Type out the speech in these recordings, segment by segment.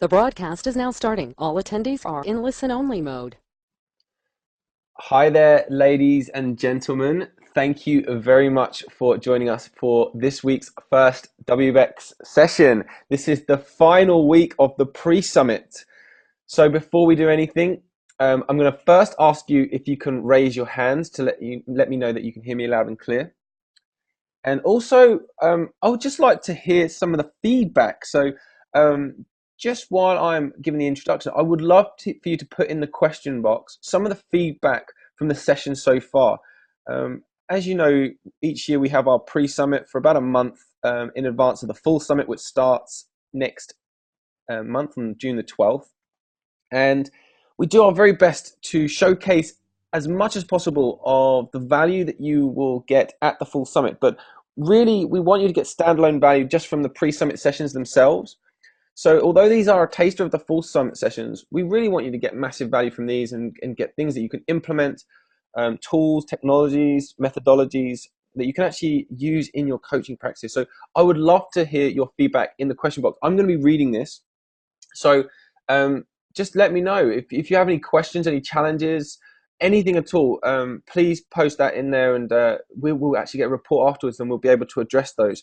The broadcast is now starting. All attendees are in listen-only mode. Hi there, ladies and gentlemen. Thank you very much for joining us for this week's first WBEX session. This is the final week of the pre-summit. So before we do anything, I'm going to first ask you if you can raise your hands to let me know that you can hear me loud and clear. And also, I would just like to hear some of the feedback. So just while I'm giving the introduction, I would love for you to put in the question box some of the feedback from the session so far. As you know, each year we have our pre-summit for about a month in advance of the full summit, which starts next month on June the 12th. And we do our very best to showcase as much as possible of the value that you will get at the full summit. But really, we want you to get standalone value just from the pre-summit sessions themselves. So although these are a taster of the full summit sessions, we really want you to get massive value from these and get things that you can implement, tools, technologies, methodologies that you can actually use in your coaching practice. So I would love to hear your feedback in the question box. I'm going to be reading this. So just let me know if you have any questions, any challenges, anything at all. Please post that in there, and we will actually get a report afterwards, and we'll be able to address those.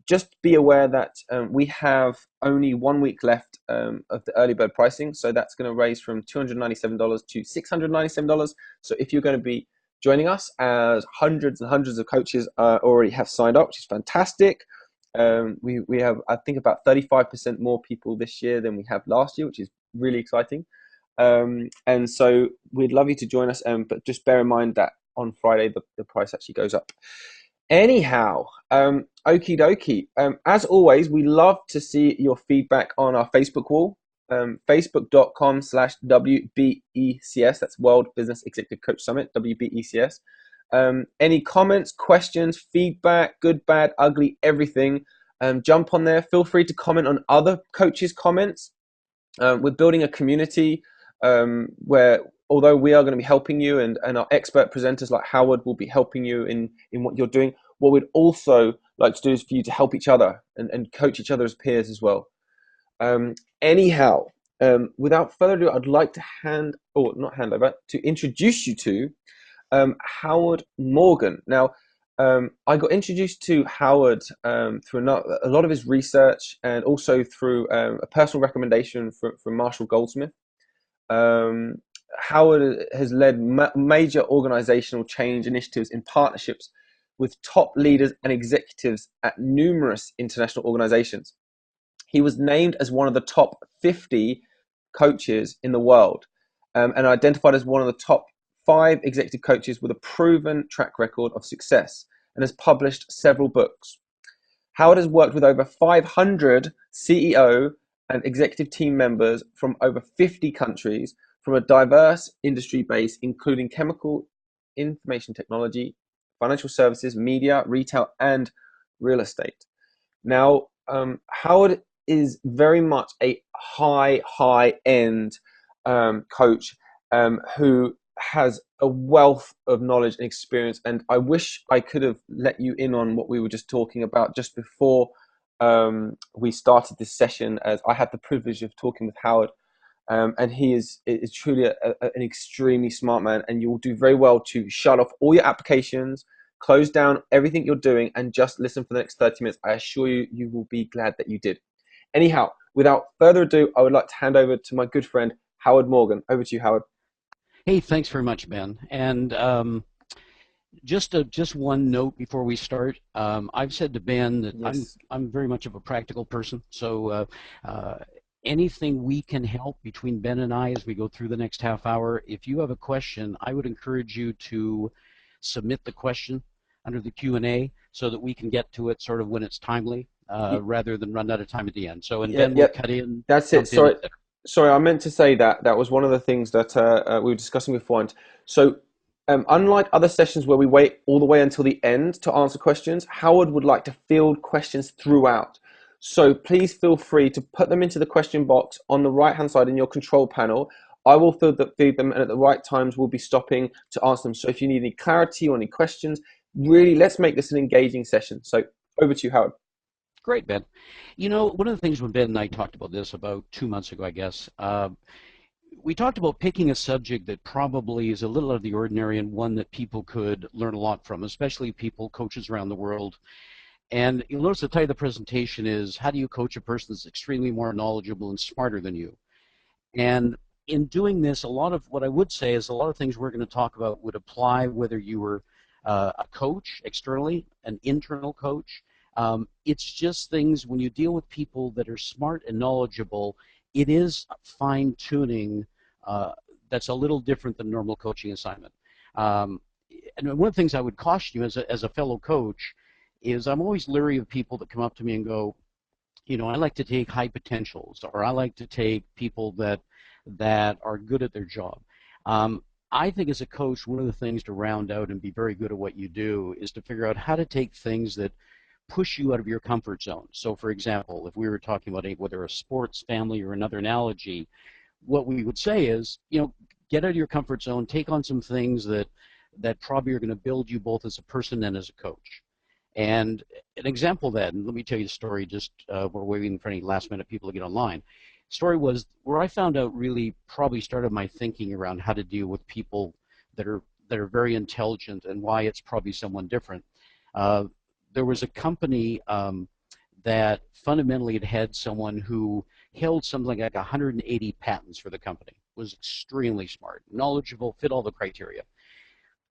Just be aware that we have only 1 week left of the early bird pricing, so that's going to raise from $297 to $697. So if you're going to be joining us, as hundreds and hundreds of coaches already have signed up, which is fantastic. We have, I think, about 35% more people this year than we have last year, which is really exciting. And so we'd love you to join us, but just bear in mind that on Friday the price actually goes up. Anyhow, okie dokie. As always, we love to see your feedback on our Facebook wall, facebook.com/WBECS. That's World Business Executive Coach Summit, WBECS. Any comments, questions, feedback, good, bad, ugly, everything, jump on there. Feel free to comment on other coaches' comments. We're building a community where, although we are going to be helping you, and our expert presenters like Howard will be helping you in what you're doing, what we'd also like to do is for you to help each other and coach each other as peers as well. Anyhow, without further ado, I'd like to introduce you to Howard Morgan. Now, I got introduced to Howard through a lot of his research, and also through a personal recommendation from Marshall Goldsmith. Howard has led major organizational change initiatives in partnerships with top leaders and executives at numerous international organizations. He was named as one of the top 50 coaches in the world, and identified as one of the top 5 executive coaches with a proven track record of success, and has published several books. Howard has worked with over 500 CEO and executive team members from over 50 countries, from a diverse industry base, including chemical, information technology, financial services, media, retail, and real estate. Now, Howard is very much a high-end coach who has a wealth of knowledge and experience. And I wish I could have let you in on what we were just talking about just before we started this session, as I had the privilege of talking with Howard. And he is truly an extremely smart man, and you will do very well to shut off all your applications, close down everything you're doing, and just listen for the next 30 minutes. I assure you, you will be glad that you did. Anyhow, without further ado, I would like to hand over to my good friend, Howard Morgan. Over to you, Howard. Hey, thanks very much, Ben. And just one note before we start. I've said to Ben that Yes. I'm very much of a practical person, so anything we can help between Ben and I as we go through the next half hour. If you have a question, I would encourage you to submit the question under the Q&A so that we can get to it sort of when it's timely, rather than run out of time at the end. So, and Ben will cut in. That's it. Sorry, I meant to say that was one of the things that we were discussing beforehand. So, unlike other sessions where we wait all the way until the end to answer questions, Howard would like to field questions throughout. So please feel free to put them into the question box on the right-hand side in your control panel. I will feed them, and at the right times we'll be stopping to answer them. So if you need any clarity or any questions, really, let's make this an engaging session. So over to you, Howard. Great, Ben. You know, one of the things when Ben and I talked about this about 2 months ago, I guess, we talked about picking a subject that probably is a little out of the ordinary and one that people could learn a lot from, especially people, coaches around the world. And you'll notice the title of the presentation is, how do you coach a person that's extremely more knowledgeable and smarter than you? And in doing this, a lot of what I would say is a lot of things we're going to talk about would apply whether you were a coach externally, an internal coach. It's just things when you deal with people that are smart and knowledgeable, it is fine-tuning that's a little different than normal coaching assignment. And one of the things I would caution you as a fellow coach is I'm always leery of people that come up to me and go, you know, I like to take high potentials, or I like to take people that are good at their job. I think as a coach, one of the things to round out and be very good at what you do is to figure out how to take things that push you out of your comfort zone. So, for example, if we were talking about whether a sports, family, or another analogy, what we would say is, you know, get out of your comfort zone, take on some things that probably are going to build you both as a person and as a coach. And an example of that, and let me tell you the story, just we're waiting for any last minute people to get online. Story was where I found out really probably started my thinking around how to deal with people that are very intelligent and why it's probably someone different. There was a company that fundamentally had someone who held something like 180 patents for the company, was extremely smart, knowledgeable, fit all the criteria.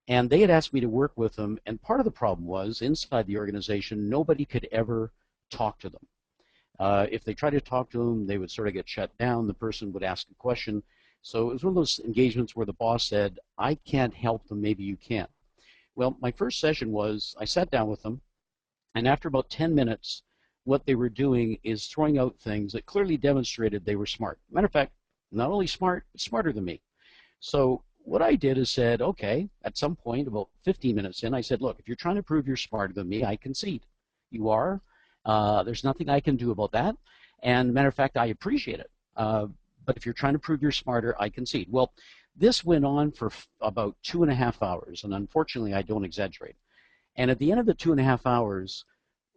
And they had asked me to work with them, and part of the problem was inside the organization, nobody could ever talk to them. If they tried to talk to them, they would sort of get shut down. The person would ask a question. So it was one of those engagements where the boss said, I can't help them, maybe you can. Well, my first session was I sat down with them, and after about 10 minutes, what they were doing is throwing out things that clearly demonstrated they were smart. Matter of fact, not only smart, but smarter than me. So what I did is said, okay, at some point, about 15 minutes in, I said, look, if you're trying to prove you're smarter than me, I concede. You are. There's nothing I can do about that. And matter of fact, I appreciate it. But if you're trying to prove you're smarter, I concede. Well, this went on for about 2.5 hours, and unfortunately, I don't exaggerate. And at the end of the 2.5 hours,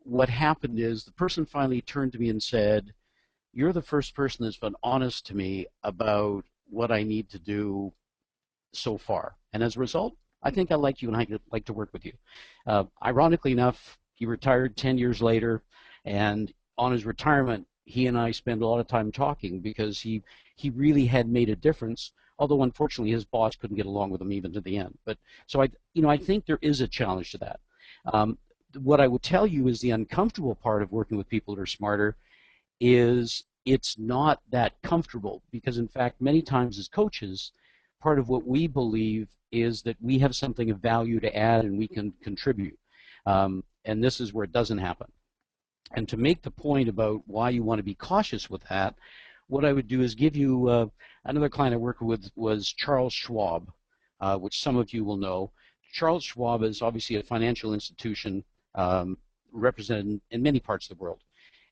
what happened is the person finally turned to me and said, you're the first person that's been honest to me about what I need to do so far. And as a result, I think I like you and I'd like to work with you. Ironically enough, he retired 10 years later, and on his retirement, he and I spent a lot of time talking because he really had made a difference, although unfortunately his boss couldn't get along with him even to the end. But so I think there is a challenge to that. What I would tell you is the uncomfortable part of working with people that are smarter is it's not that comfortable, because in fact many times as coaches, part of what we believe is that we have something of value to add and we can contribute. And this is where it doesn't happen. And to make the point about why you want to be cautious with that, what I would do is give you another client I worked with was Charles Schwab, which some of you will know. Charles Schwab is obviously a financial institution represented in many parts of the world.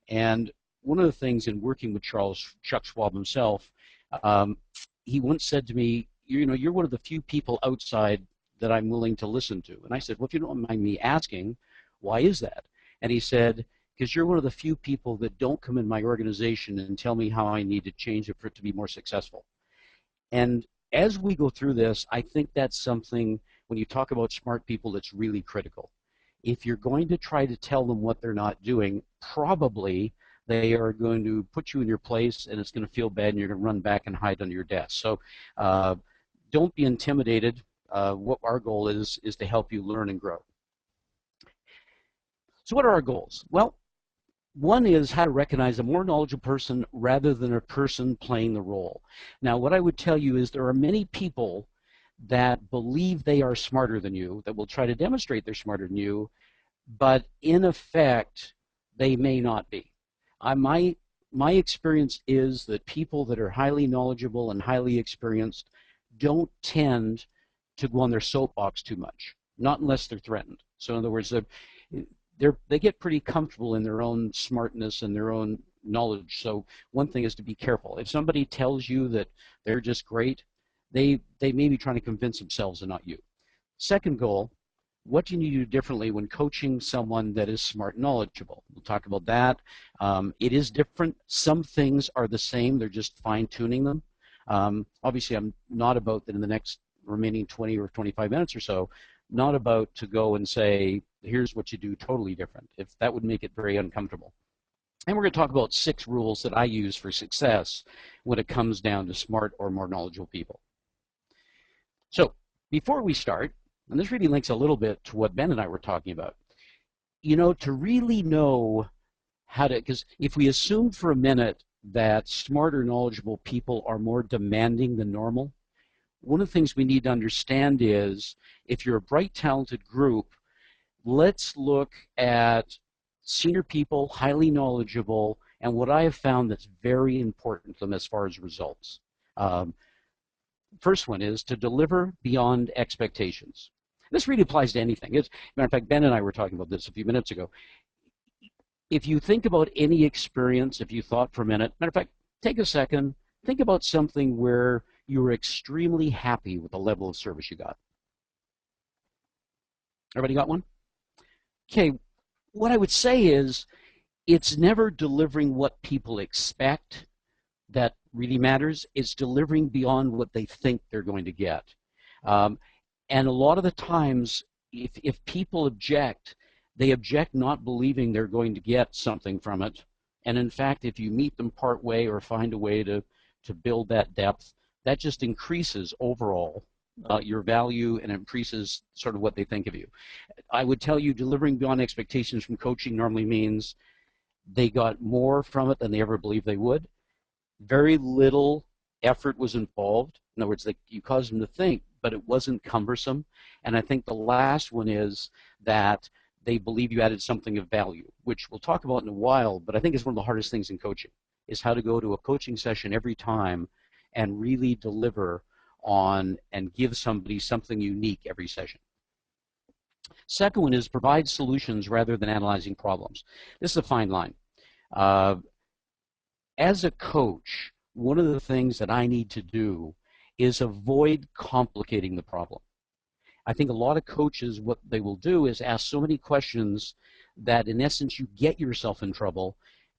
And one of the things in working with Chuck Schwab himself, he once said to me, you know, you're one of the few people outside that I'm willing to listen to. And I said, well, if you don't mind me asking, why is that? And he said, because you're one of the few people that don't come in my organization and tell me how I need to change it for it to be more successful. And as we go through this, I think that's something, when you talk about smart people, that's really critical. If you're going to try to tell them what they're not doing, probably they are going to put you in your place, and it's going to feel bad, and you're going to run back and hide under your desk. So don't be intimidated. What our goal is to help you learn and grow. So what are our goals? Well, one is how to recognize a more knowledgeable person rather than a person playing the role. Now, what I would tell you is there are many people that believe they are smarter than you, that will try to demonstrate they're smarter than you, but in effect, they may not be. My experience is that people that are highly knowledgeable and highly experienced don't tend to go on their soapbox too much, not unless they're threatened. So in other words, they get pretty comfortable in their own smartness and their own knowledge. So one thing is to be careful. If somebody tells you that they're just great, they may be trying to convince themselves and not you. Second goal what do you need to do differently when coaching someone that is smart and knowledgeable? We'll talk about that. It is different. Some things are the same. They're just fine-tuning them. Obviously, I'm not about that in the next remaining 20 or 25 minutes or so, not about to go and say, here's what you do totally different. If that would make it very uncomfortable. And we're going to talk about 6 rules that I use for success when it comes down to smart or more knowledgeable people. So before we start, and this really links a little bit to what Ben and I were talking about, you know, to really know how to, because if we assume for a minute that smart or knowledgeable people are more demanding than normal, one of the things we need to understand is if you're a bright, talented group, let's look at senior people, highly knowledgeable, and what I have found that's very important to them as far as results. First one is to deliver beyond expectations. This really applies to anything. Matter of fact, Ben and I were talking about this a few minutes ago. If you think about any experience, if you thought for a minute, matter of fact, take a second, think about something where you were extremely happy with the level of service you got. Everybody got one? Okay, what I would say is it's never delivering what people expect that really matters. It's delivering beyond what they think they're going to get. And a lot of the times, if people object, they object not believing they're going to get something from it. And in fact, if you meet them part way or find a way to build that depth, that just increases overall your value and increases sort of what they think of you. I would tell you delivering beyond expectations from coaching normally means they got more from it than they ever believed they would. Very little effort was involved. In other words, you caused them to think, but it wasn't cumbersome. And I think the last one is that they believe you added something of value, which we'll talk about in a while, but I think it's one of the hardest things in coaching, is how to go to a coaching session every time and really deliver on and give somebody something unique every session. Second one is provide solutions rather than analyzing problems. This is a fine line. As a coach, one of the things that I need to do is avoid complicating the problem. I think a lot of coaches, what they will do is ask so many questions that in essence you get yourself in trouble.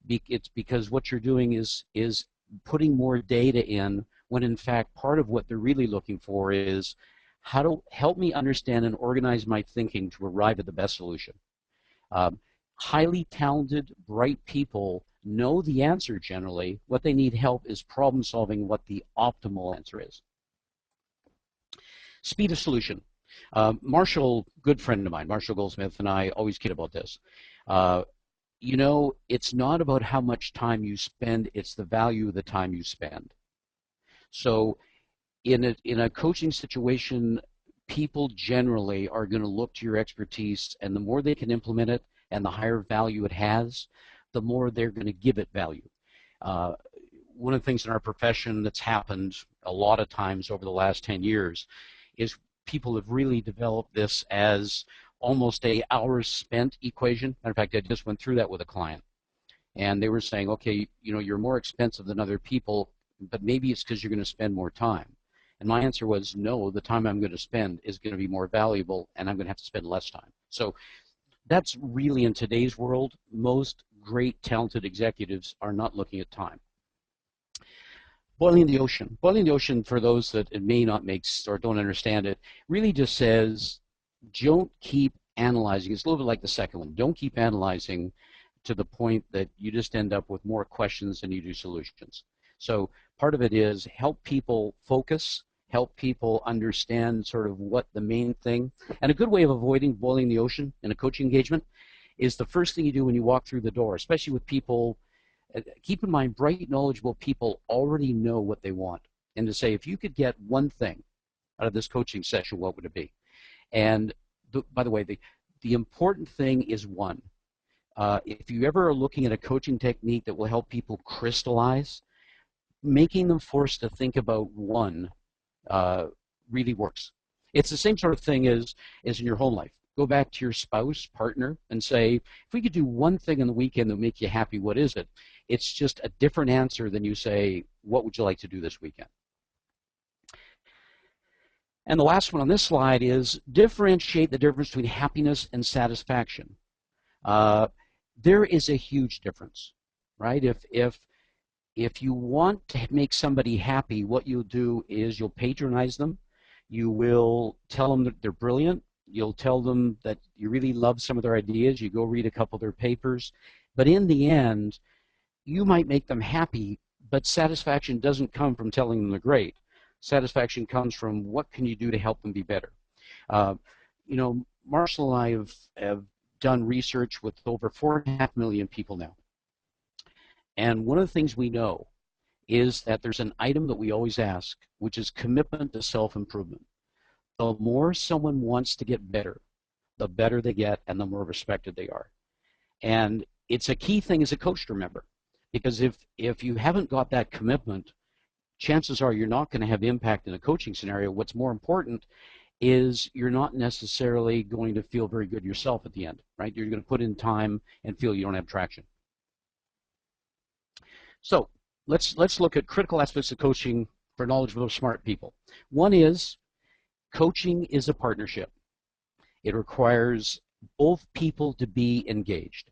It's because what you're doing is putting more data in when in fact part of what they're really looking for is how to help me understand and organize my thinking to arrive at the best solution. Highly talented, bright people know the answer generally. What they need help is problem solving what the optimal answer is. Speed of solution. Marshall, good friend of mine, Marshall Goldsmith, and I always kid about this. You know, it's not about how much time you spend, it's the value of the time you spend. So in a coaching situation, people generally are going to look to your expertise, and the more they can implement it and the higher value it has, the more they're going to give it value. One of the things in our profession that's happened a lot of times over the last 10 years is people have really developed this as almost a hours spent equation. Matter of fact, I just went through that with a client. And they were saying, okay, you know, you're more expensive than other people, but maybe it's because you're going to spend more time. And my answer was, no, the time I'm going to spend is going to be more valuable, and I'm going to have to spend less time. So that's really, in today's world, most great, talented executives are not looking at time. Boiling the ocean. Boiling the ocean, for those that it may not make or don't understand it, really just says don't keep analyzing. It's a little bit like the second one. Don't keep analyzing to the point that you just end up with more questions than you do solutions. So part of it is help people focus, help people understand sort of what the main thing. And a good way of avoiding boiling the ocean in a coaching engagement is the first thing you do when you walk through the door, especially with people. Keep in mind, bright, knowledgeable people already know what they want. And to say, if you could get one thing out of this coaching session, what would it be? And by the way, the important thing is one. If you ever are looking at a coaching technique that will help people crystallize, making them forced to think about one really works. It's the same sort of thing as in your home life. Go back to your spouse, partner, and say, if we could do one thing on the weekend that would make you happy, what is it? It's just a different answer than you say, what would you like to do this weekend? And the last one on this slide is differentiate the difference between happiness and satisfaction. There is a huge difference, right? If you want to make somebody happy, what you'll do is you'll patronize them. You will tell them that they're brilliant. You'll tell them that you really love some of their ideas. You go read a couple of their papers. But in the end, you might make them happy, but satisfaction doesn't come from telling them they're great. Satisfaction comes from what can you do to help them be better. You know, Marshall and I have done research with over 4.5 million people now. And one of the things we know is that there's an item that we always ask, which is commitment to self-improvement. The more someone wants to get better, the better they get and the more respected they are. And it's a key thing as a coach to remember, because if you haven't got that commitment, chances are you're not going to have impact in a coaching scenario. What's more important is you're not necessarily going to feel very good yourself at the end, right? You're going to put in time and feel you don't have traction. So let's look at critical aspects of coaching for knowledgeable, smart people. One is coaching is a partnership. It requires both people to be engaged.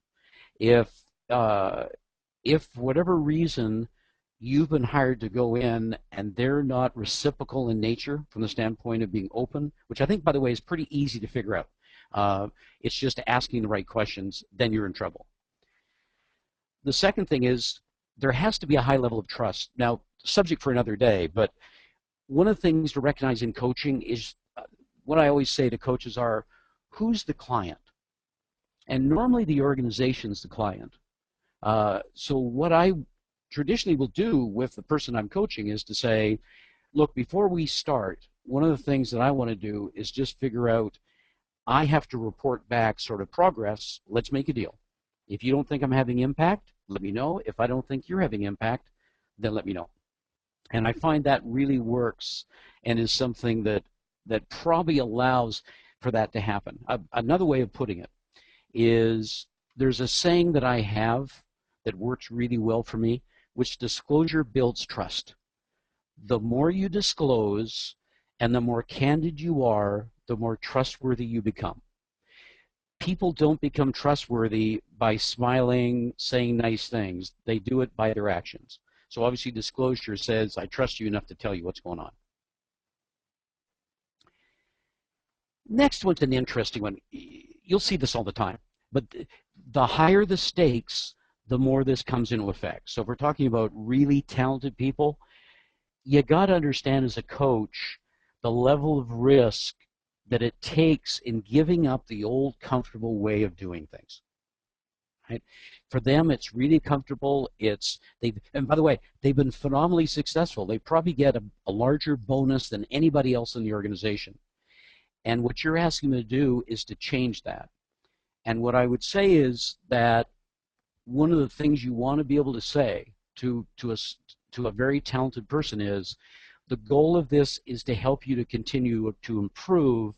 If for whatever reason you've been hired to go in and they're not reciprocal in nature from the standpoint of being open, which I think, by the way, is pretty easy to figure out. It's just asking the right questions, then you're in trouble. The second thing is there has to be a high level of trust. Now, subject for another day, but one of the things to recognize in coaching is what I always say to coaches are, who's the client? And normally the organization's the client. So what I traditionally will do with the person I'm coaching is to say, look, before we start, one of the things that I want to do is just figure out, I have to report back sort of progress. Let's make a deal. If you don't think I'm having impact, let me know. If I don't think you're having impact, then let me know. And I find that really works and is something that probably allows for that to happen. Another way of putting it is there's a saying that I have that works really well for me, which disclosure builds trust. The more you disclose and the more candid you are, the more trustworthy you become. People don't become trustworthy by smiling, saying nice things. They do it by their actions. So obviously disclosure says, I trust you enough to tell you what's going on. Next one's an interesting one. You'll see this all the time. But the higher the stakes, the more this comes into effect. So if we're talking about really talented people, you got to understand as a coach the level of risk that it takes in giving up the old comfortable way of doing things. Right? For them, it's really comfortable. And by the way, they've been phenomenally successful. They probably get a larger bonus than anybody else in the organization. And what you're asking them to do is to change that. And what I would say is that one of the things you want to be able to say to a very talented person is, the goal of this is to help you to continue to improve.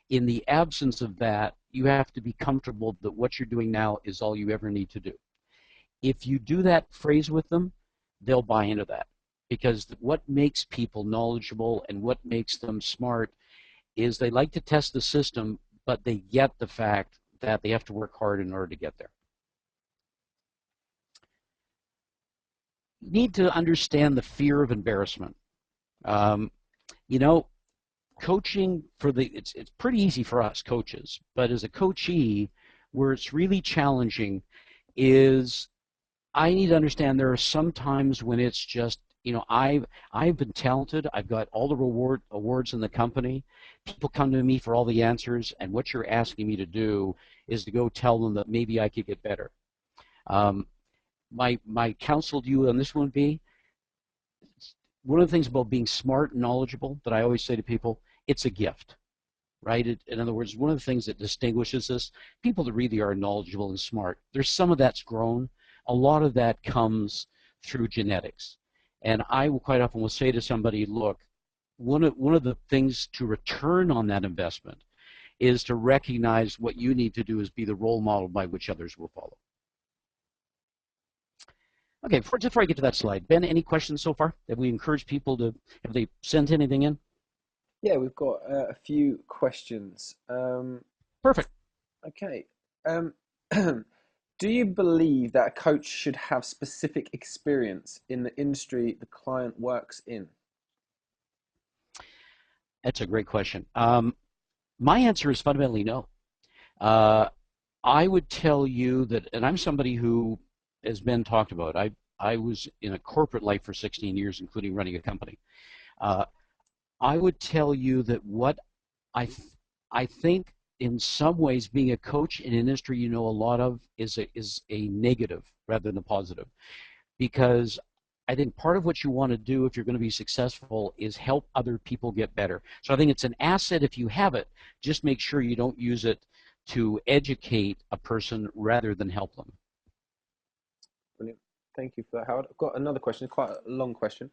In the absence of that, you have to be comfortable that what you're doing now is all you ever need to do. If you do that phrase with them, they'll buy into that. Because what makes people knowledgeable and what makes them smart is they like to test the system, but they get the fact that they have to work hard in order to get there. You need to understand the fear of embarrassment. You know, coaching it's pretty easy for us coaches, but as a coachee, where it's really challenging is I need to understand there are some times when it's just, you know, I've been talented, I've got all the awards in the company, people come to me for all the answers, and what you're asking me to do is to go tell them that maybe I could get better. My counsel to you on this one would be, one of the things about being smart and knowledgeable that I always say to people, it's a gift, right? In other words, one of the things that distinguishes us, people that really are knowledgeable and smart, there's some of that's grown. A lot of that comes through genetics. And I will quite often will say to somebody, look, one of the things to return on that investment is to recognize what you need to do is be the role model by which others will follow. Okay, before I get to that slide, Ben, any questions so far? Have we encouraged people to, have they sent anything in? Yeah, we've got a few questions. Perfect. Okay. Um, do you believe that a coach should have specific experience in the industry the client works in? That's a great question. My answer is fundamentally no. Uh, I would tell you that, and I'm somebody who, as Ben talked about, I was in a corporate life for 16 years, including running a company. Uh, I would tell you that what I th- I think in some ways being a coach in an industry you know a lot of is a negative rather than a positive, because I think part of what you want to do if you're going to be successful is help other people get better. So I think it's an asset if you have it. Just make sure you don't use it to educate a person rather than help them. Brilliant. Thank you for that, Howard. I've got another question, quite a long question.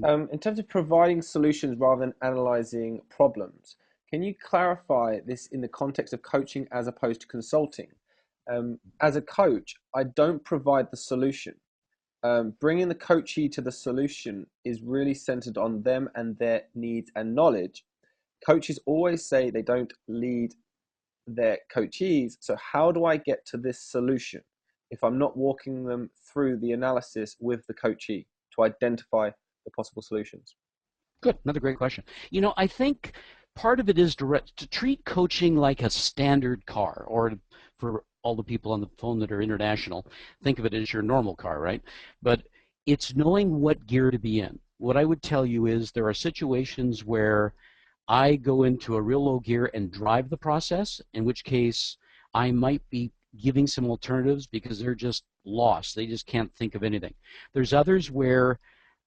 Um, In terms of providing solutions rather than analyzing problems, can you clarify this in the context of coaching as opposed to consulting? As a coach, I don't provide the solution. Bringing the coachee to the solution is really centered on them and their needs and knowledge. Coaches always say they don't lead their coachees. So, how do I get to this solution if I'm not walking them through the analysis with the coachee to identify the possible solutions? Good, another great question. I think part of it is direct to treat coaching like a standard car, or for all the people on the phone that are international, think of it as your normal car, right? But it's knowing what gear to be in. What I would tell you is there are situations where I go into a real low gear and drive the process, in which case I might be giving some alternatives because they're just lost. They just can't think of anything. There's others where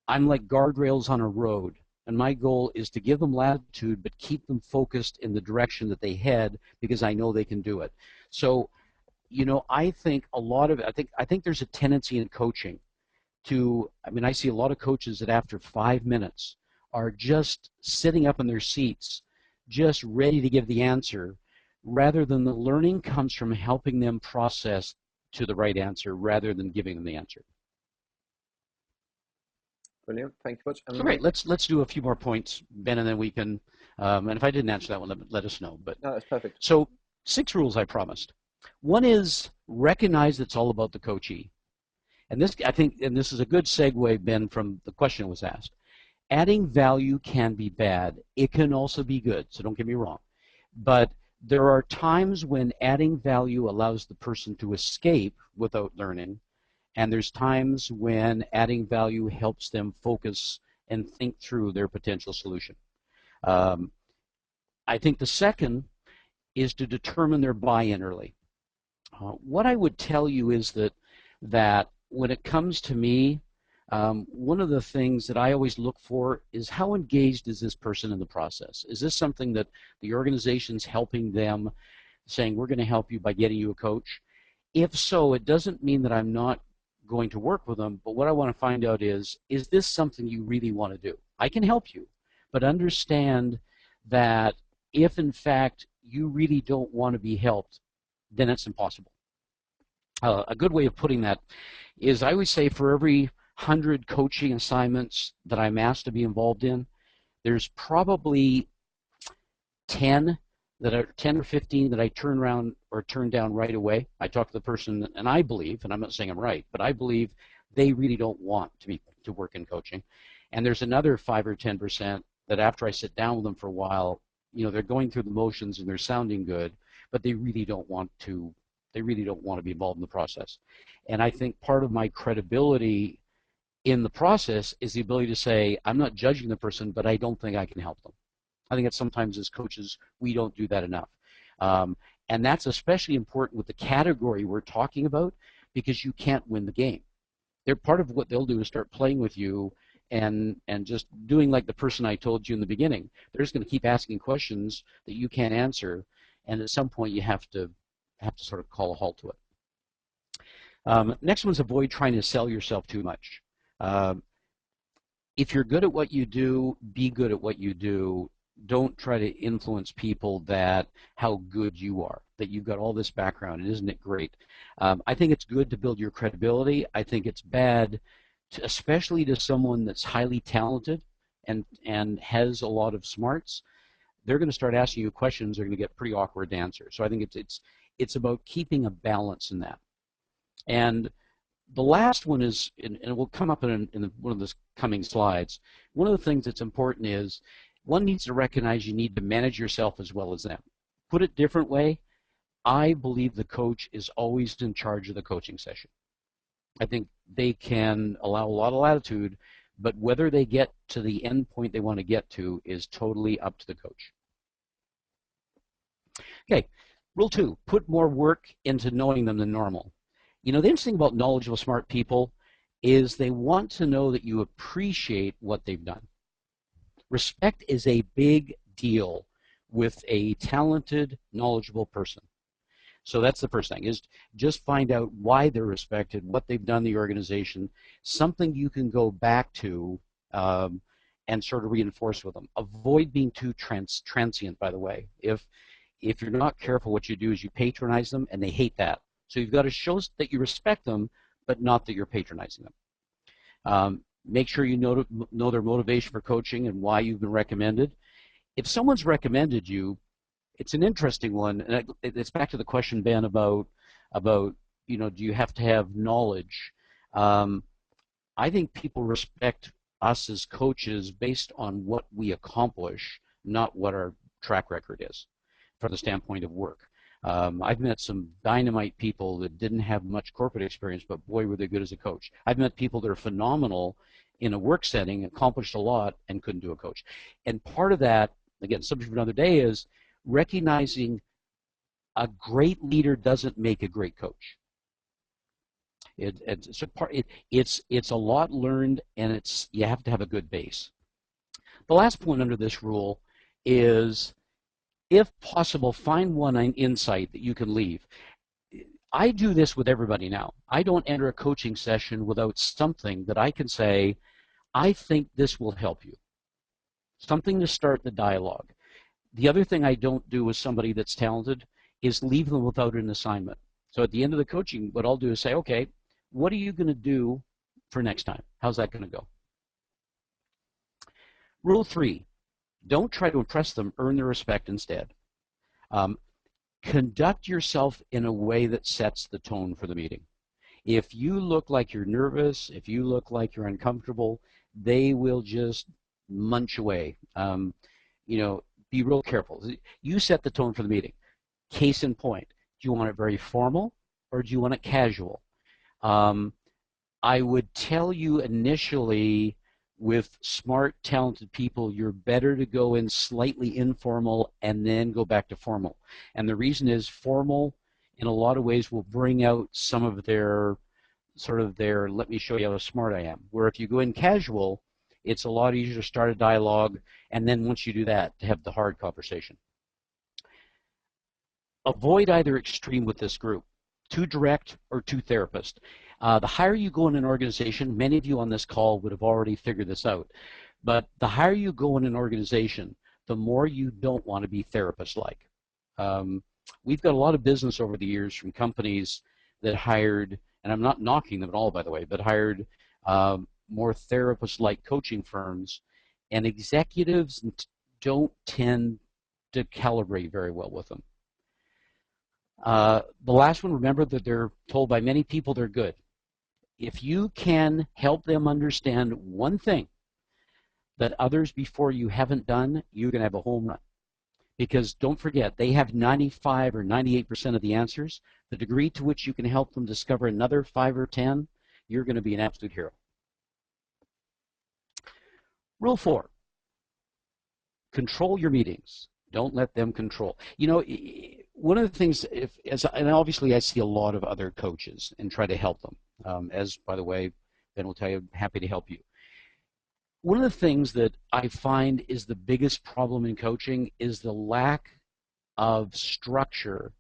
I'm like guardrails on a road, and my goal is to give them latitude but keep them focused in the direction that they head because I know they can do it. So, I think I think there's a tendency in coaching to, I mean, I see a lot of coaches that after 5 minutes are just sitting up in their seats, just ready to give the answer, rather than the learning comes from helping them process to the right answer rather than giving them the answer. Brilliant. Thank you much. So great. Let's do a few more points, Ben, and then we can. And if I didn't answer that one, let us know. But No, that's perfect. so 6 rules I promised. One is recognize it's all about the coachee, and this I think, and this is a good segue, Ben, from the question that was asked. Adding value can be bad. It can also be good. So don't get me wrong, but there are times when adding value allows the person to escape without learning, and there's times when adding value helps them focus and think through their potential solution. Um, I think the second is to determine their buy-in early. What I would tell you is that when it comes to me, one of the things that I always look for is how engaged is this person in the process? Is this something that the organization's helping them, saying we're going to help you by getting you a coach? If so, it doesn't mean that I'm not going to work with them, but what I want to find out is this something you really want to do? I can help you, but understand that if in fact you really don't want to be helped, then it's impossible. A good way of putting that is I always say for every 100 coaching assignments that I'm asked to be involved in, there's probably 10 that are 10 or 15 that I turn around or turn down right away. I talk to the person, and I believe, and I'm not saying I'm right, but I believe they really don't want to work in coaching. And there's another 5 or 10% that after I sit down with them for a while, they're going through the motions and they're sounding good, but they really don't want to. They really don't want to be involved in the process. And I think part of my credibility in the process is the ability to say, I'm not judging the person, but I don't think I can help them. I think that sometimes as coaches, we don't do that enough. Um, and that's especially important with the category we're talking about because you can't win the game. They're part of what they'll do is start playing with you and just doing like the person I told you in the beginning. They're just going to keep asking questions that you can't answer, and at some point you have to sort of call a halt to it. Next one's avoid trying to sell yourself too much. Um, if you're good at what you do, be good at what you do. Don't try to influence people that how good you are, that you've got all this background, and isn't it great? I think it's good to build your credibility. I think it's bad, especially to someone that's highly talented and has a lot of smarts. they're going to start asking you questions. They're going to get pretty awkward answers. So I think it's about keeping a balance in that. And the last one is, and it will come up in one of the coming slides, one of the things that's important is one needs to recognize you need to manage yourself as well as them. Put it a different way, I believe the coach is always in charge of the coaching session. I think they can allow a lot of latitude, but whether they get to the end point they want to get to is totally up to the coach. Okay, rule 2, put more work into knowing them than normal. You know, the interesting about knowledgeable, smart people is they want to know that you appreciate what they've done. Respect is a big deal with a talented, knowledgeable person. So that's the first thing, is just find out why they're respected, what they've done in the organization, something you can go back to and sort of reinforce with them. Avoid being too transient, by the way. If you're not careful, what you do is you patronize them, and they hate that. So you've got to show that you respect them, but not that you're patronizing them. Make sure you know their motivation for coaching and why you've been recommended. If someone's recommended you, it's an interesting one, and it's back to the question, Ben, about you know, do you have to have knowledge? I think people respect us as coaches based on what we accomplish, not what our track record is from the standpoint of work. I've met some dynamite people that didn't have much corporate experience, but boy, were they good as a coach. I've met people that are phenomenal in a work setting, accomplished a lot, and couldn't do a coach. And part of that, again, subject for another day, is recognizing a great leader doesn't make a great coach. It's a lot learned, and you have to have a good base. The last point under this rule is, if possible, find one insight that you can leave. I do this with everybody now. I don't enter a coaching session without something that I can say, I think this will help you. Something to start the dialogue. The other thing I don't do with somebody that's talented is leave them without an assignment. So at the end of the coaching, what I'll do is say, okay, what are you going to do for next time? How's that going to go? Rule 3, don't try to impress them, earn their respect instead. Conduct yourself in a way that sets the tone for the meeting. If you look like you're nervous, if you look like you're uncomfortable, they will just munch away. You know, be real careful. You set the tone for the meeting. Case in point, do you want it very formal or do you want it casual? I would tell you initially, with smart, talented people, you're better to go in slightly informal and then go back to formal. And the reason is, formal in a lot of ways will bring out some of their let me show you how smart I am. Where if you go in casual, it's a lot easier to start a dialogue, and then once you do that, to have the hard conversation. Avoid either extreme with this group, too direct or too therapist. The higher you go in an organization, many of you on this call would have already figured this out, but the higher you go in an organization, the more you don't want to be therapist-like. We've got a lot of business over the years from companies that hired, and I'm not knocking them at all, by the way, but hired more therapist-like coaching firms, and executives don't tend to calibrate very well with them. The last one, remember that they're told by many people they're good. If you can help them understand one thing that others before you haven't done, you're going to have a home run. Because don't forget, they have 95 or 98% of the answers. The degree to which you can help them discover another 5 or 10, you're going to be an absolute hero. Rule 4, control your meetings. Don't let them control. You know, one of the things, and obviously I see a lot of other coaches and try to help them. As, by the way, Ben will tell you, I'm happy to help you. One of the things that I find is the biggest problem in coaching is the lack of structure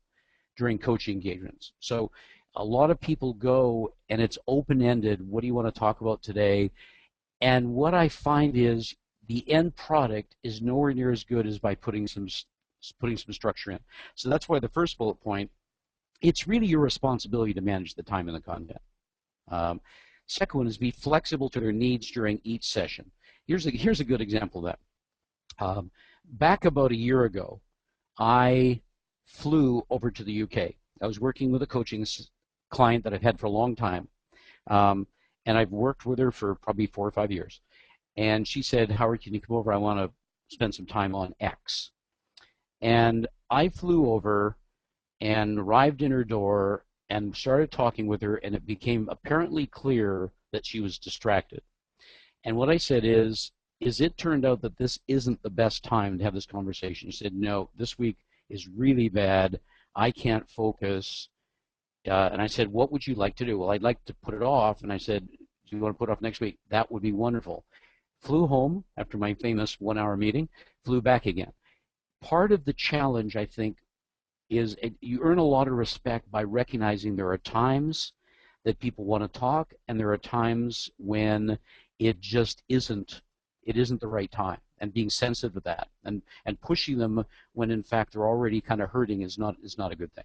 during coaching engagements. So a lot of people go and it's open-ended. What do you want to talk about today? And what I find is the end product is nowhere near as good as by putting some structure in. So that's why the first bullet point, it's really your responsibility to manage the time and the content. Second one is be flexible to their needs during each session. Here's a good example of that. back about a year ago, I flew over to the UK. I was working with a coaching client that I've had for a long time, and I've worked with her for probably 4 or 5 years. And she said, Howard, can you come over? I want to spend some time on X. And I flew over and arrived in her door and started talking with her, and it became apparently clear that she was distracted. And what I said is it turned out that this isn't the best time to have this conversation. She said, no, this week is really bad. I can't focus. And I said, what would you like to do? Well, I'd like to put it off. And I said, do you want to put it off next week? That would be wonderful. Flew home after my famous 1-hour meeting, flew back again. Part of the challenge, I think, is you earn a lot of respect by recognizing there are times that people want to talk, and there are times when it just isn't the right time, and being sensitive to that, and pushing them when in fact they're already kind of hurting is not a good thing.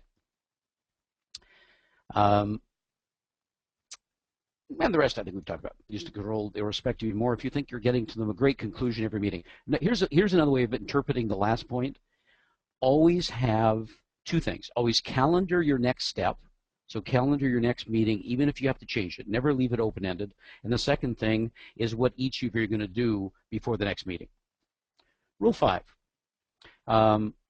And the rest I think we've talked about. Used to control, they respect you more if you think you're getting to them a great conclusion every meeting. Now, here's another way of interpreting the last point. Always have two things. Always calendar your next step. So calendar your next meeting, even if you have to change it. Never leave it open-ended. And the second thing is what each of you are going to do before the next meeting. Rule 5.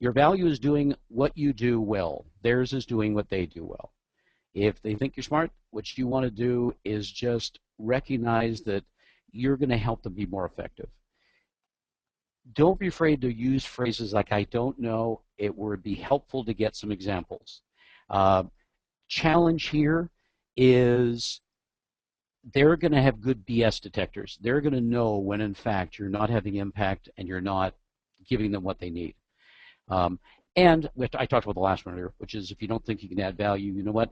Your value is doing what you do well. Theirs is doing what they do well. If they think you're smart, what you want to do is just recognize that you're going to help them be more effective. Don't be afraid to use phrases like, I don't know. It would be helpful to get some examples. Challenge here is they're going to have good BS detectors. They're going to know when, in fact, you're not having impact and you're not giving them what they need. And I talked about the last one earlier, which is if you don't think you can add value, you know what?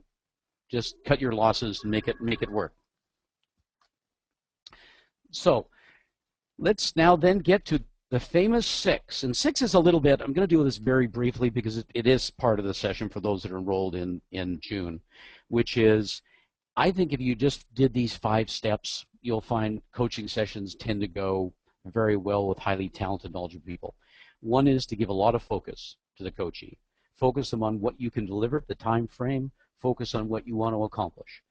Just cut your losses and make it work. So let's now then get to the famous 6. And 6 is a little bit, I'm going to do this very briefly because it is part of the session for those that are enrolled in June, which is, I think if you just did these 5 steps, you'll find coaching sessions tend to go very well with highly talented, knowledgeable people. One is to give a lot of focus to the coachee. Focus them on what you can deliver, the time frame, focus on what you want to accomplish.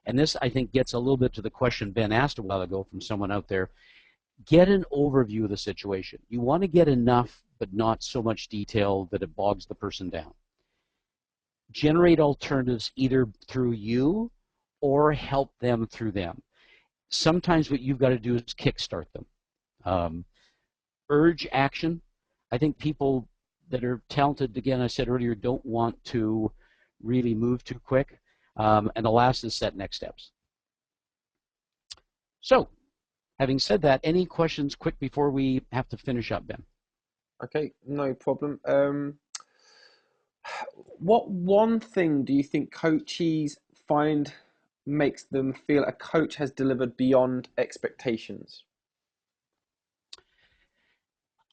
And this, I think, gets a little bit to the question Ben asked a while ago from someone out there. Get an overview of the situation. You want to get enough, but not so much detail that it bogs the person down. Generate alternatives either through you or help them through them. Sometimes what you've got to do is kickstart them. Urge action. I think people that are talented, again, I said earlier, don't want to really move too quick. And the last is set next steps. So, having said that, any questions quick before we have to finish up, Ben? Okay, no problem. What one thing do you think coachees find makes them feel a coach has delivered beyond expectations?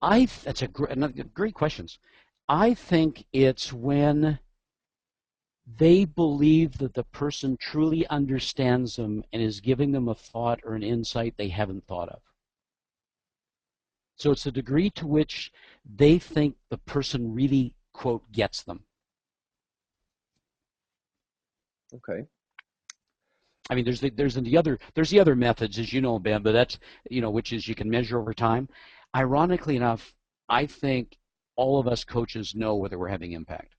That's another great questions. I think it's when they believe that the person truly understands them and is giving them a thought or an insight they haven't thought of. So it's the degree to which they think the person really, quote, gets them. Okay. I mean, there's the other methods, as you know, Ben, but that's, which is you can measure over time. Ironically enough, I think all of us coaches know whether we're having impact.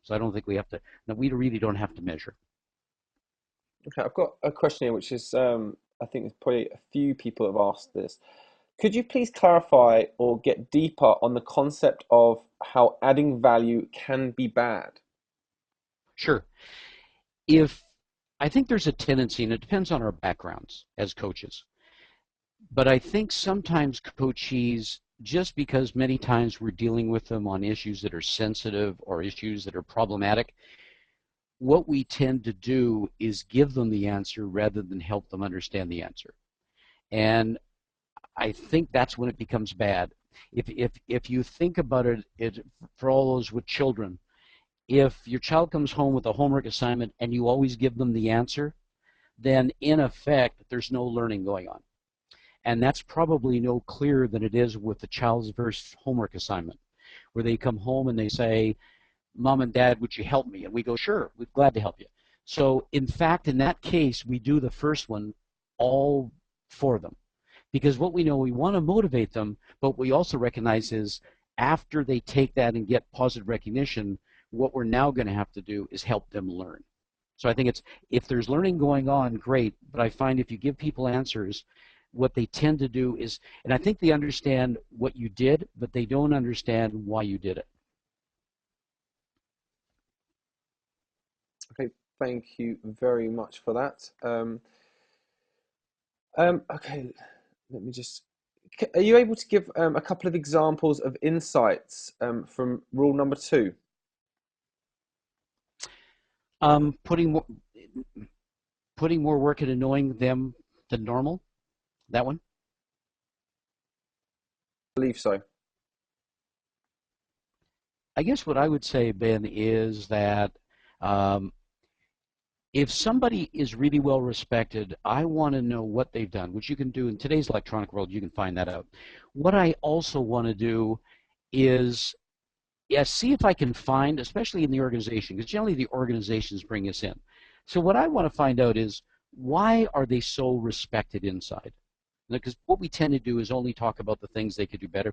So I don't think we have to. No, we really don't have to measure. Okay, I've got a question here, which is I think there's probably a few people have asked this. Could you please clarify or get deeper on the concept of how adding value can be bad? Sure. I think there's a tendency, and it depends on our backgrounds as coaches, but I think sometimes coachees, just because many times we're dealing with them on issues that are sensitive or issues that are problematic, what we tend to do is give them the answer rather than help them understand the answer. And I think that's when it becomes bad. If you think about it, for all those with children, if your child comes home with a homework assignment and you always give them the answer, then in effect, there's no learning going on. And that's probably no clearer than it is with the child's first homework assignment, where they come home and they say, Mom and Dad, would you help me? And we go, sure, we're glad to help you. So in fact, in that case, we do the first one all for them. Because what we know, we want to motivate them, but we also recognize is after they take that and get positive recognition, what we're now going to have to do is help them learn. So I think it's, if there's learning going on, great, but I find if you give people answers, what they tend to do is, and I think they understand what you did, but they don't understand why you did it. Okay, thank you very much for that. Okay, let me just. Are you able to give a couple of examples of insights from rule number 2? Putting more work into knowing them than normal. That one. I believe so. I guess what I would say, Ben, is that if somebody is really well respected, I want to know what they've done, which you can do in today's electronic world. You can find that out. What I also want to do is, yeah, see if I can find, especially in the organization, because generally the organizations bring us in. So what I want to find out is, why are they so respected inside? Because what we tend to do is only talk about the things they could do better.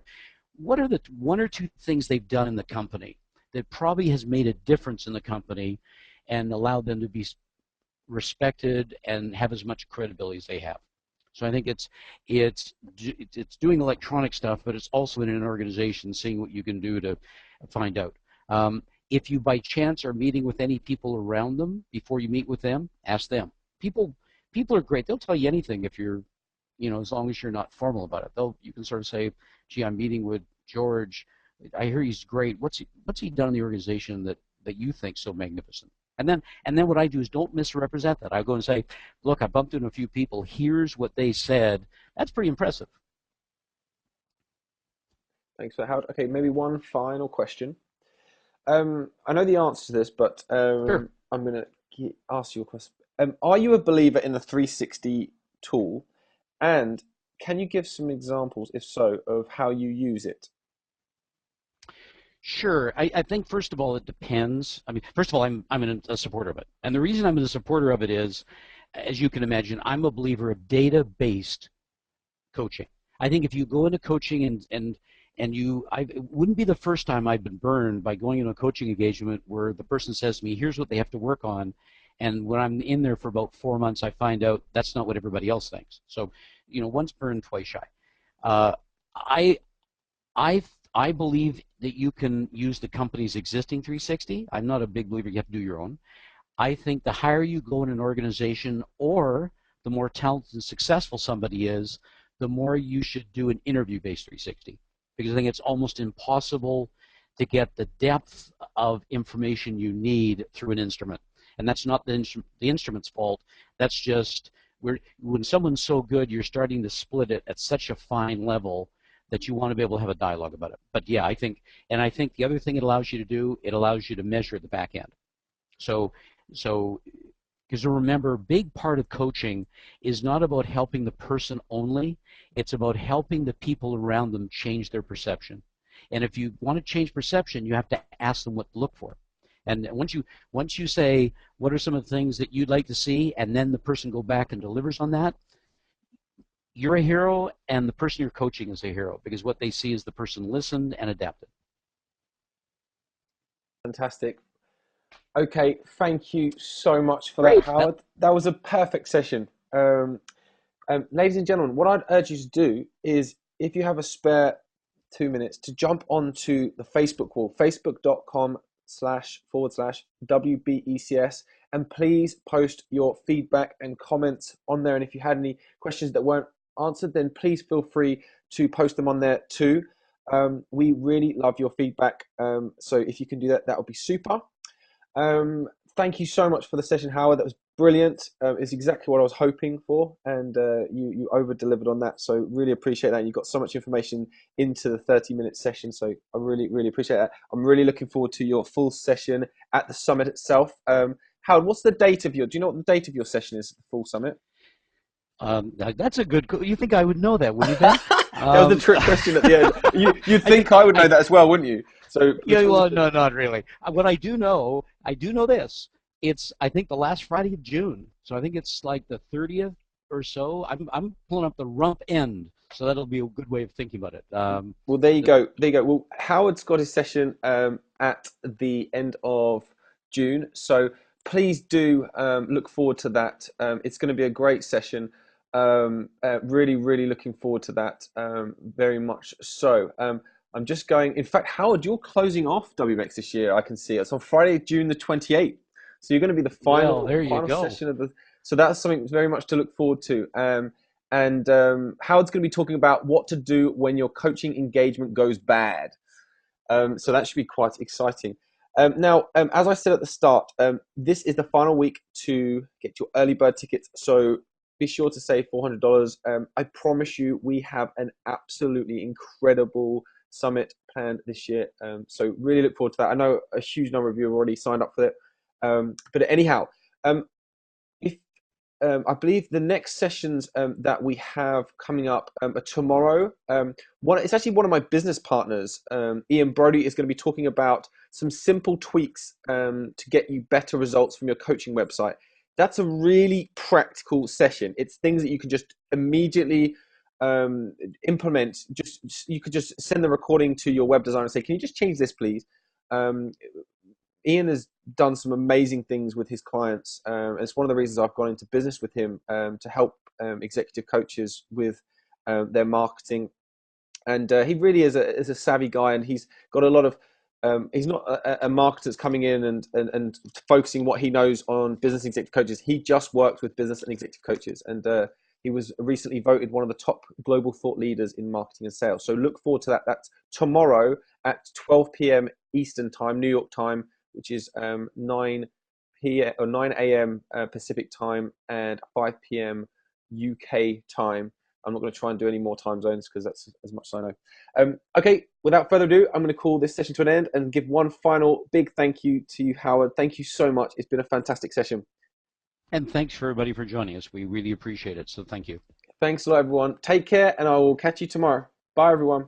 What are the 1 or 2 things they've done in the company that probably has made a difference in the company and allowed them to be respected and have as much credibility as they have? So I think it's doing electronic stuff, but it's also in an organization, seeing what you can do to find out. If you by chance are meeting with any people around them before you meet with them, ask them. People are great. They'll tell you anything if you're, as long as you're not formal about it. You can sort of say, gee, I'm meeting with George. I hear he's great. What's he done in the organization that you think so magnificent? And then what I do is don't misrepresent that. I go and say, look, I bumped into a few people. Here's what they said. That's pretty impressive. Thanks for Howard. Okay, maybe one final question. I know the answer to this, but Sure. I'm going to ask you a question. Are you a believer in the 360 tool? And can you give some examples, if so, of how you use it? Sure. I think first of all it depends. I mean, first of all, I'm a supporter of it, and the reason I'm a supporter of it is, as you can imagine, I'm a believer of data-based coaching. I think if you go into coaching it wouldn't be the first time I've been burned by going into a coaching engagement where the person says to me, here's what they have to work on, and when I'm in there for about 4 months, I find out that's not what everybody else thinks. So, once burned, twice shy. Uh, I I I believe that you can use the company's existing 360. I'm not a big believer you have to do your own. I think the higher you go in an organization, or the more talented and successful somebody is, the more you should do an interview-based 360. Because I think it's almost impossible to get the depth of information you need through an instrument. And that's not the instrument's fault. That's just when someone's so good, you're starting to split it at such a fine level that you want to be able to have a dialogue about it. But yeah, I think the other thing it allows you to do, it allows you to measure at the back end. So, because remember, a big part of coaching is not about helping the person only. It's about helping the people around them change their perception. And if you want to change perception, you have to ask them what to look for. And once you say, what are some of the things that you'd like to see, and then the person go back and delivers on that, you're a hero, and the person you're coaching is a hero, because what they see is the person listened and adapted. Fantastic. Okay, thank you so much for that, Great. Howard. That was a perfect session. Ladies and gentlemen, what I'd urge you to do is, if you have a spare 2 minutes, to jump onto the Facebook wall, facebook.com//WBECS, and please post your feedback and comments on there. And if you had any questions that weren't answered, then please feel free to post them on there too. We really love your feedback. So if you can do that, that would be super. Thank you so much for the session, Howard. That was brilliant. It's exactly what I was hoping for, and you over-delivered on that. So really appreciate that. You got so much information into the 30-minute session, so I really, really appreciate that. I'm really looking forward to your full session at the summit itself. Howard, what's the date of do you know what the date of your session is, the full summit? That's a good. You think I would know that, wouldn't you, Ben? That was the Um, trick question at the end. You'd I think think I would know I. that as well, wouldn't you? So which Yeah, one's well, no, not really. What I do know this. It's I think the last Friday of June, so I think it's like the 30th or so. I'm pulling up the rump end, so that'll be a good way of thinking about it. Well, there you The, go. There you go. Well, Howard's got his session at the end of June, so please do look forward to that. It's going to be a great session. Really, really looking forward to that. Very much so. I'm just going. In fact, Howard, you're closing off WMX this year. I can see it's on Friday, June the 28th. So you're going to be the well, final there you final go. session of the. So that's something very much to look forward to. And Howard's going to be talking about what to do when your coaching engagement goes bad. So that should be quite exciting. Now, as I said at the start, this is the final week to get your early bird tickets. So be sure to save $400. I promise you, we have an absolutely incredible summit planned this year. So really look forward to that. I know a huge number of you have already signed up for it. But anyhow, um, if I believe the next sessions that we have coming up are tomorrow. It's actually one of my business partners, Ian Brody, is going to be talking about some simple tweaks to get you better results from your coaching website. That's a really practical session. It's things that you can just immediately implement. Just you could just send the recording to your web designer and say, "Can you just change this, please?" Um, Ian has done some amazing things with his clients. It's one of the reasons I've gone into business with him to help executive coaches with their marketing. And he really is a savvy guy, and he's got a lot of. He's not a marketer that's coming in and focusing what he knows on business executive coaches. He just works with business and executive coaches, and he was recently voted one of the top global thought leaders in marketing and sales. So look forward to that. That's tomorrow at 12 p.m. Eastern time, New York time, which is 9 p.m. or 9 a.m. Pacific time and 5 p.m. UK time. I'm not going to try and do any more time zones because that's as much as I know. Okay, without further ado, I'm going to call this session to an end and give one final big thank you to you, Howard. Thank you so much. It's been a fantastic session. And thanks for everybody for joining us. We really appreciate it. So thank you. Thanks a lot, everyone. Take care, and I will catch you tomorrow. Bye, everyone.